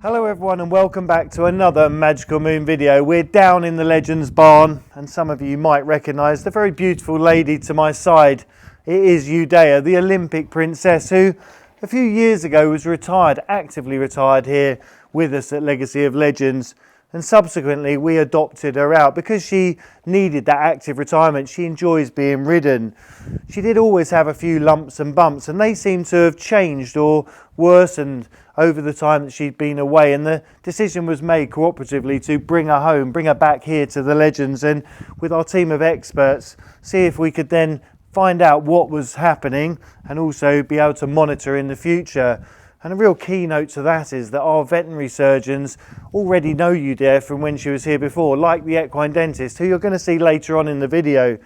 Hello everyone and welcome back to another Magical Moon video. We're down in the Legends barn and some of you might recognise the very beautiful lady to my side. It is Udea, the Olympic princess who a few years ago was actively retired here with us at Legacy of Legends, and subsequently we adopted her out because she needed that active retirement. She enjoys being ridden. She did always have a few lumps and bumps and they seem to have changed or worsened over the time that she'd been away, and the decision was made cooperatively to bring her home, bring her back here to the Legends, and with our team of experts see if we could then find out what was happening and also be able to monitor in the future. And a real keynote to that is that our veterinary surgeons already know Udea from when she was here before, like the equine dentist who you're going to see later on in the video.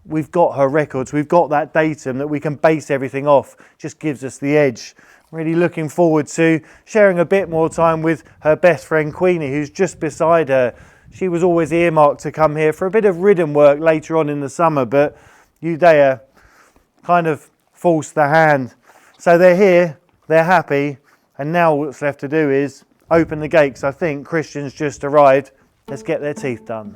We've got her records, we've got that datum that we can base everything off, just gives us the edge. Really looking forward to sharing a bit more time with her best friend Queenie, who's just beside her. She was always earmarked to come here for a bit of ridden work later on in the summer, but Udea kind of forced the hand. So they're here, they're happy, and now what's left to do is open the gates. I think Christian's just arrived. Let's get their teeth done.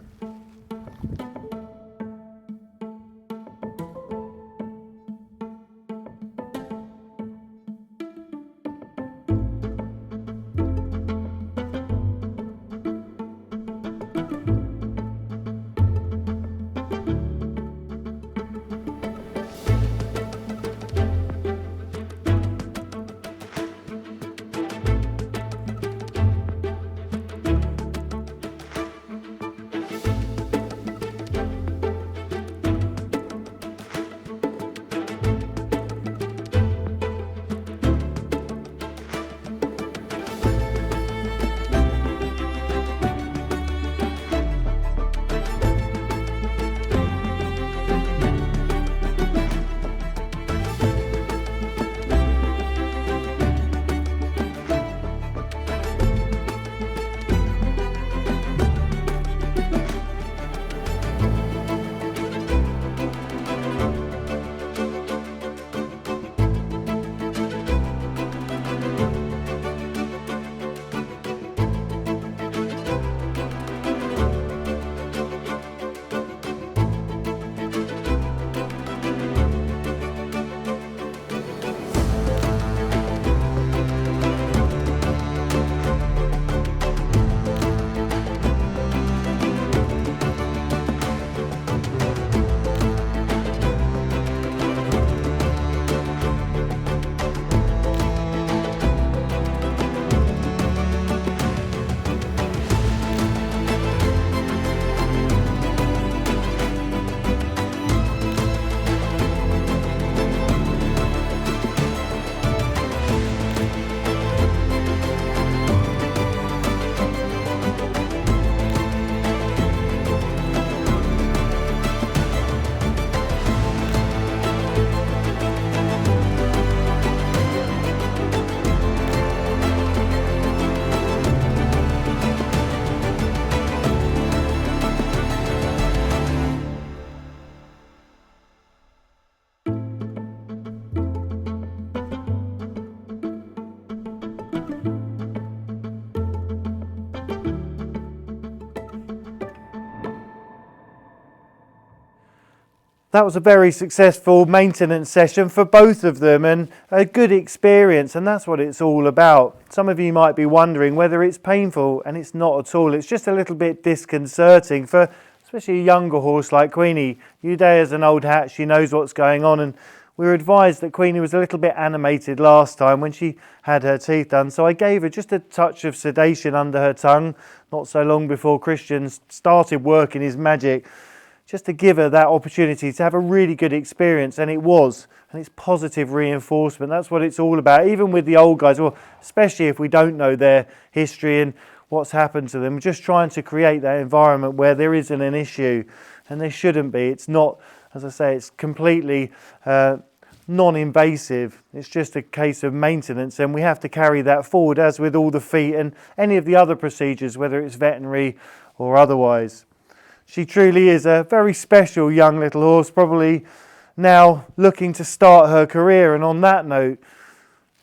That was a very successful maintenance session for both of them and a good experience, and that's what it's all about. Some of you might be wondering whether it's painful, and it's not at all. It's just a little bit disconcerting for especially a younger horse like Queenie. Udea's an old hat, she knows what's going on, and we were advised that Queenie was a little bit animated last time when she had her teeth done, so I gave her just a touch of sedation under her tongue not so long before Christian started working his magic, just to give her that opportunity to have a really good experience, and it was. And it's positive reinforcement. That's what it's all about. Even with the old guys, well, especially if we don't know their history and what's happened to them, we're just trying to create that environment where there isn't an issue, and there shouldn't be. It's not, as I say, it's completely non-invasive. It's just a case of maintenance, and we have to carry that forward, as with all the feet and any of the other procedures, whether it's veterinary or otherwise. She truly is a very special young little horse, probably now looking to start her career. And on that note,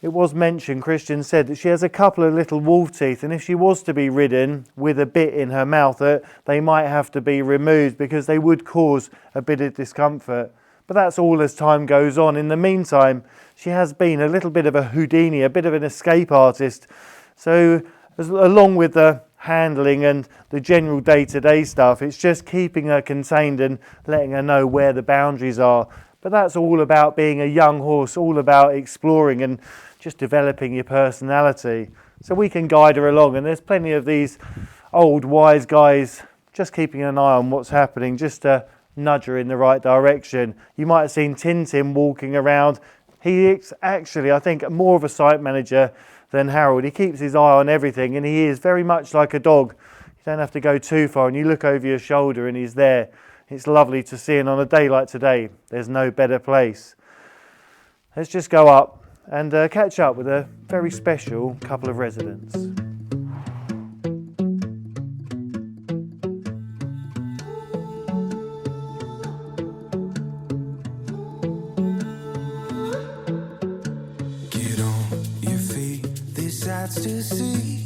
it was mentioned, Christian said, that she has a couple of little wolf teeth, and if she was to be ridden with a bit in her mouth, they might have to be removed because they would cause a bit of discomfort. But that's all as time goes on. In the meantime, she has been a little bit of a Houdini, a bit of an escape artist. So along with the handling and the general day-to-day stuff, it's just keeping her contained and letting her know where the boundaries are. But that's all about being a young horse, all about exploring and just developing your personality. So we can guide her along, and there's plenty of these old wise guys just keeping an eye on what's happening, just to nudge her in the right direction. You might have seen Tintin walking around. He is actually, I think, more of a site manager than Harold. He keeps his eye on everything, and he is very much like a dog. You don't have to go too far, and you look over your shoulder and he's there. It's lovely to see, and on a day like today, there's no better place. Let's just go up and catch up with a very special couple of residents. To see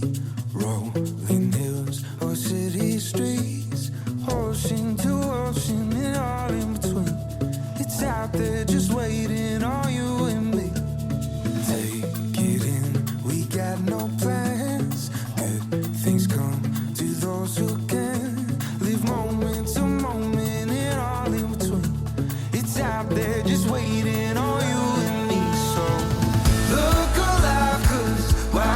rolling hills or city streets, ocean to ocean and all in between. It's out there just waiting on you and me. Take it in, we got no plans. Good things come to those who can. Live moment to moment and all in between. It's out there just waiting on you and me. So look alive, 'cause wow.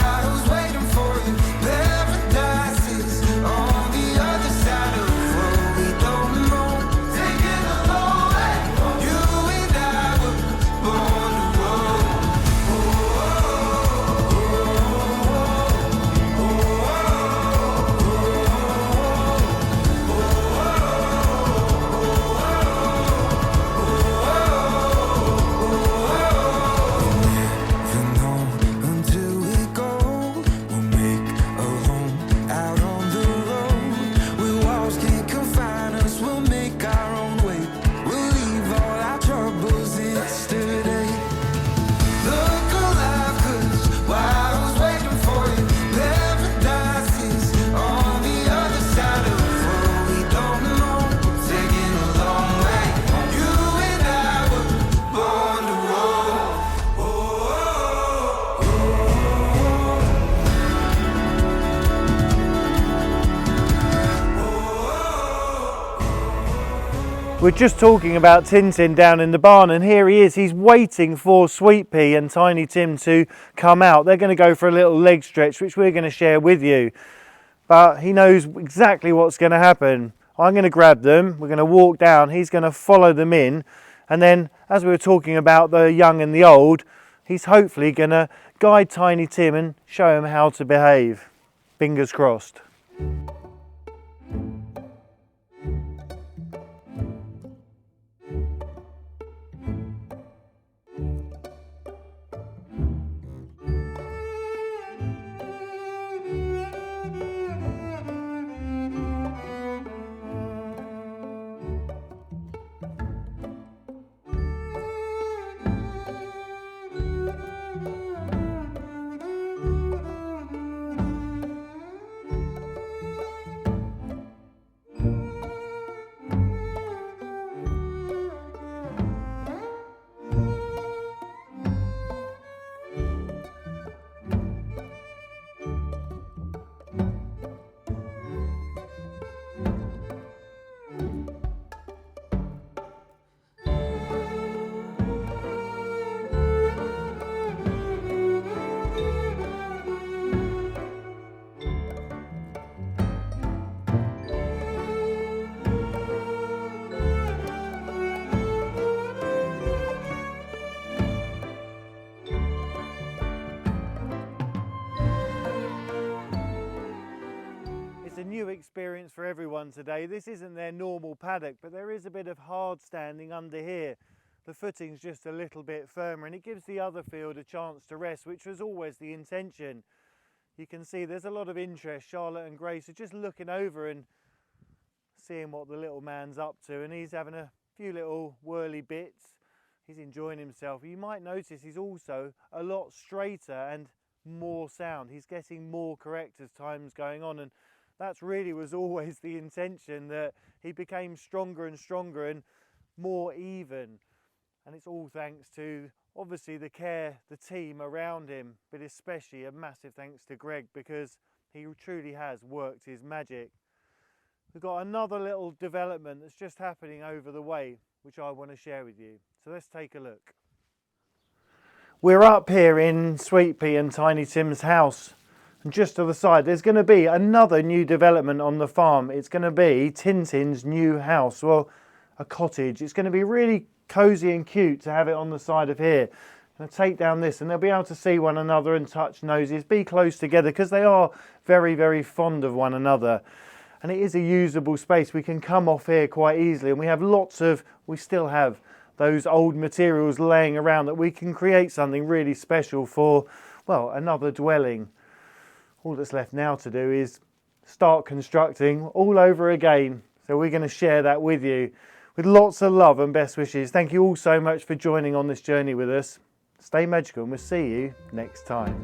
We're just talking about Tintin down in the barn, and here he is. He's waiting for Sweet Pea and Tiny Tim to come out. They're going to go for a little leg stretch, which we're going to share with you. But he knows exactly what's going to happen. I'm going to grab them. We're going to walk down. He's going to follow them in. And then, as we were talking about the young and the old, he's hopefully going to guide Tiny Tim and show him how to behave. Fingers crossed. New experience for everyone today. This isn't their normal paddock, but there is a bit of hard standing under here. The footing's just a little bit firmer, and it gives the other field a chance to rest, which was always the intention. You can see there's a lot of interest. Charlotte and Grace are just looking over and seeing what the little man's up to, and he's having a few little whirly bits. He's enjoying himself. You might notice he's also a lot straighter and more sound. He's getting more correct as time's going on, and that's really was always the intention, that he became stronger and stronger and more even. And it's all thanks to obviously the care, the team around him, but especially a massive thanks to Greg, because he truly has worked his magic. We've got another little development that's just happening over the way, which I want to share with you. So let's take a look. We're up here in Sweet Pea and Tiny Tim's house, and just to the side there's going to be another new development on the farm. It's going to be Tintin's new house, well, a cottage. It's going to be really cosy and cute to have it on the side of here. I'm going to take down this and they'll be able to see one another and touch noses, be close together, because they are very, very fond of one another. And it is a usable space. We can come off here quite easily, and we still have those old materials laying around that we can create something really special for, well, another dwelling. All that's left now to do is start constructing all over again. So we're going to share that with you with lots of love and best wishes. Thank you all so much for joining on this journey with us. Stay magical and we'll see you next time.